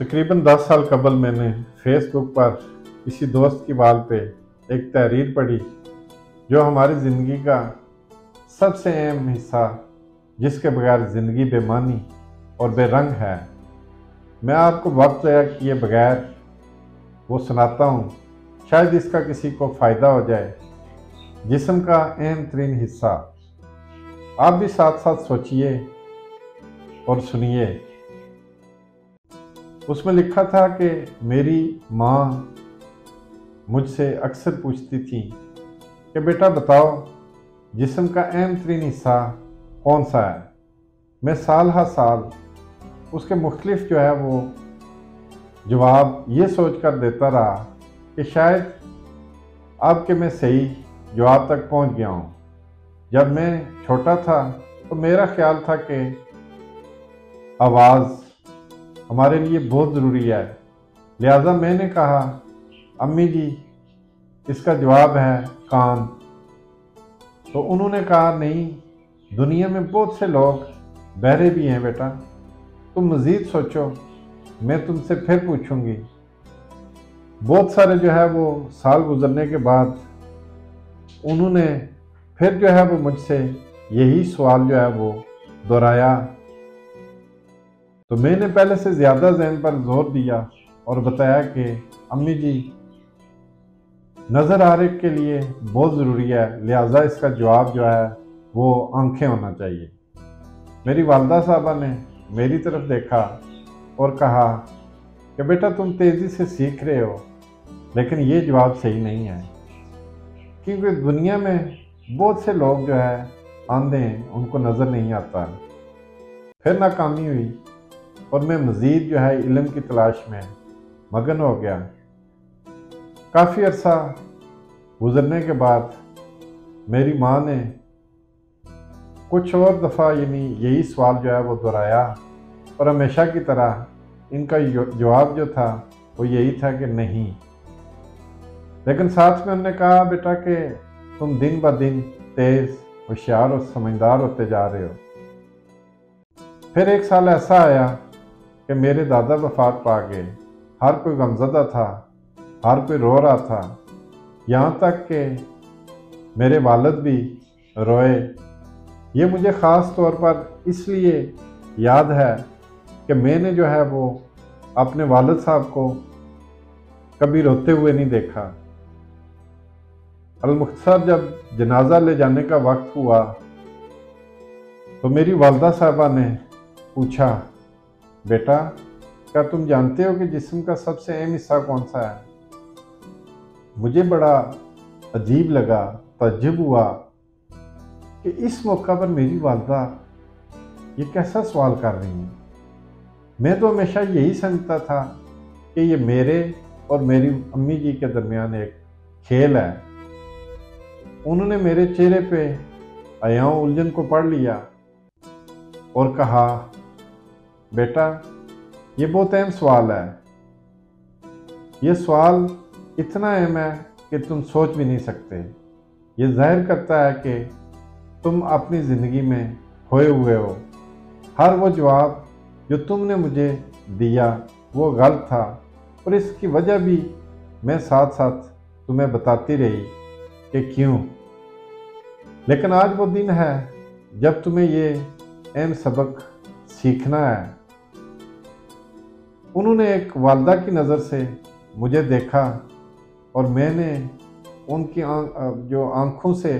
तकरीबन 10 साल कबल मैंने फेसबुक पर किसी दोस्त की वाल पे एक तहरीर पढ़ी जो हमारी ज़िंदगी का सबसे अहम हिस्सा, जिसके बगैर ज़िंदगी बेमानी और बेरंग है। मैं आपको वक्त ज़ाया किए बगैर वो सुनाता हूँ, शायद इसका किसी को फ़ायदा हो जाए। जिस्म का अहम तरीन हिस्सा। आप भी साथ साथ सोचिए और सुनिए। उसमें लिखा था कि मेरी माँ मुझसे अक्सर पूछती थी कि बेटा बताओ, जिस्म का अहम तरीन हिस्सा कौन सा है। मैं साल हर साल उसके मुख्तलिफ वो जवाब ये सोच कर देता रहा कि शायद अब के मैं सही जवाब तक पहुंच गया हूं। जब मैं छोटा था तो मेरा ख्याल था कि आवाज़ हमारे लिए बहुत ज़रूरी है, लिहाजा मैंने कहा अम्मी जी इसका जवाब है कान। तो उन्होंने कहा नहीं, दुनिया में बहुत से लोग बहरे भी हैं बेटा, तुम मज़ीद सोचो, मैं तुमसे फिर पूछूंगी। बहुत सारे वो साल गुजरने के बाद उन्होंने फिर वो मुझसे यही सवाल वो दोहराया। तो मैंने पहले से ज़्यादा ज़हन पर जोर दिया और बताया कि अम्मी जी नज़र आने के लिए बहुत ज़रूरी है, लिहाजा इसका जवाब वो आंखें होना चाहिए। मेरी वालदा साहबा ने मेरी तरफ देखा और कहा कि बेटा तुम तेज़ी से सीख रहे हो, लेकिन ये जवाब सही नहीं है, क्योंकि दुनिया में बहुत से लोग आंधे हैं, उनको नज़र नहीं आता। फिर नाकामी हुई और मैं मज़ीद इल्म की तलाश में मगन हो गया। काफ़ी अरसा गुजरने के बाद मेरी माँ ने कुछ और दफ़ा यही सवाल वो दोहराया, और हमेशा की तरह इनका जवाब था वो यही था कि नहीं। लेकिन साथ में उन्होंने कहा बेटा कि तुम दिन ब दिन तेज़, होशियार और समझदार होते जा रहे हो। फिर एक साल ऐसा आया कि मेरे दादा वफात पा गए। हर कोई गमज़दा था, हर कोई रो रहा था, यहाँ तक कि मेरे वालिद भी रोए। ये मुझे ख़ास तौर पर इसलिए याद है कि मैंने वो अपने वालिद साहब को कभी रोते हुए नहीं देखा। अलमुख्तसर जब जनाजा ले जाने का वक्त हुआ तो मेरी वालदा साहबा ने पूछा, बेटा क्या तुम जानते हो कि जिस्म का सबसे अहम हिस्सा कौन सा है। मुझे बड़ा अजीब लगा, तज्जुब हुआ कि इस मौका पर मेरी वालदा ये कैसा सवाल कर रही हैं। मैं तो हमेशा यही समझता था कि ये मेरे और मेरी अम्मी जी के दरमियान एक खेल है। उन्होंने मेरे चेहरे पे आयाओं उलझन को पढ़ लिया और कहा, बेटा ये बहुत अहम सवाल है। ये सवाल इतना अहम है कि तुम सोच भी नहीं सकते। ये ज़ाहिर करता है कि तुम अपनी ज़िंदगी में खोए हुए हो। हर वो जवाब जो तुमने मुझे दिया वो गलत था, और इसकी वजह भी मैं साथ साथ तुम्हें बताती रही कि क्यों। लेकिन आज वो दिन है जब तुम्हें ये अहम सबक सीखना है। उन्होंने एक वालदा की नज़र से मुझे देखा और मैंने उनकी आंखों से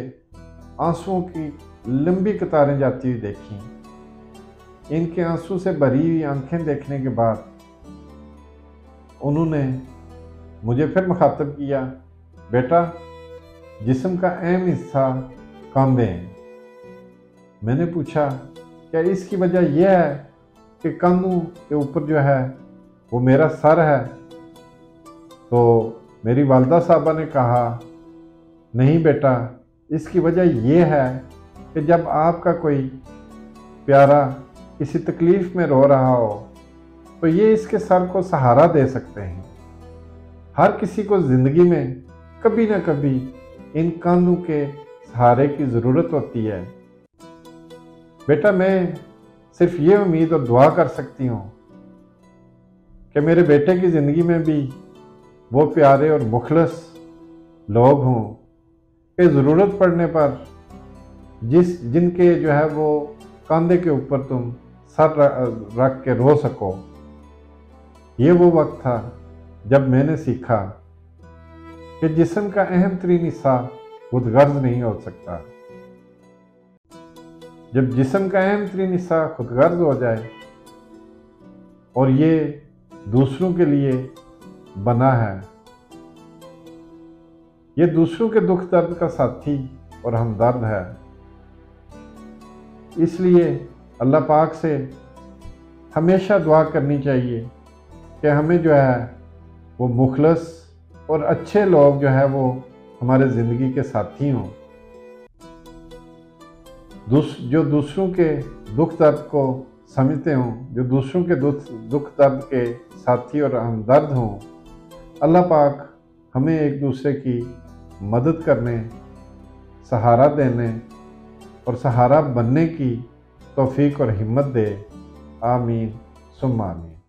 आंसुओं की लंबी कतारें जाती हुई देखी। इनके आंसू से भरी हुई आंखें देखने के बाद उन्होंने मुझे फिर मुखातब किया, बेटा जिस्म का अहम हिस्सा कंधे हैं। मैंने पूछा, क्या इसकी वजह यह है कि कंधों के ऊपर वो मेरा सर है। तो मेरी वालदा साहबा ने कहा, नहीं बेटा, इसकी वजह यह है कि जब आपका कोई प्यारा किसी तकलीफ़ में रो रहा हो तो ये इसके सर को सहारा दे सकते हैं। हर किसी को ज़िंदगी में कभी ना कभी इन कंधों के सहारे की ज़रूरत होती है। बेटा मैं सिर्फ ये उम्मीद और दुआ कर सकती हूँ کہ میرے بیٹے کی زندگی میں بھی وہ پیارے اور مخلص لوگ ہوں کہ ضرورت پڑنے پر جن کے جو ہے وہ کاندھے کے اوپر تم سر رکھ کے رو سکو۔ یہ وہ وقت تھا جب میں نے سیکھا کہ جسم کا اہم ترین حصہ خود غرض نہیں ہو سکتا۔ جب جسم کا اہم ترین حصہ خود غرض ہو جائے اور یہ دوسروں کے لیے بنا ہے، یہ دوسروں کے دکھ درد کا ساتھی اور ہمدرد ہے، اس لیے اللہ پاک سے ہمیشہ دعا کرنی چاہیے کہ ہمیں جو ہے وہ مخلص اور اچھے لوگ جو ہے وہ ہمارے زندگی کے ساتھی ہوں، جو دوسروں کے دکھ درد کو سمجھتے ہوں، جو دوسروں کے دکھ درد کے ساتھی اور ہمدرد ہوں۔ اللہ پاک ہمیں ایک دوسرے کی مدد کرنے، سہارا دینے اور سہارا بننے کی توفیق اور ہمت دے۔ آمین ثم آمین۔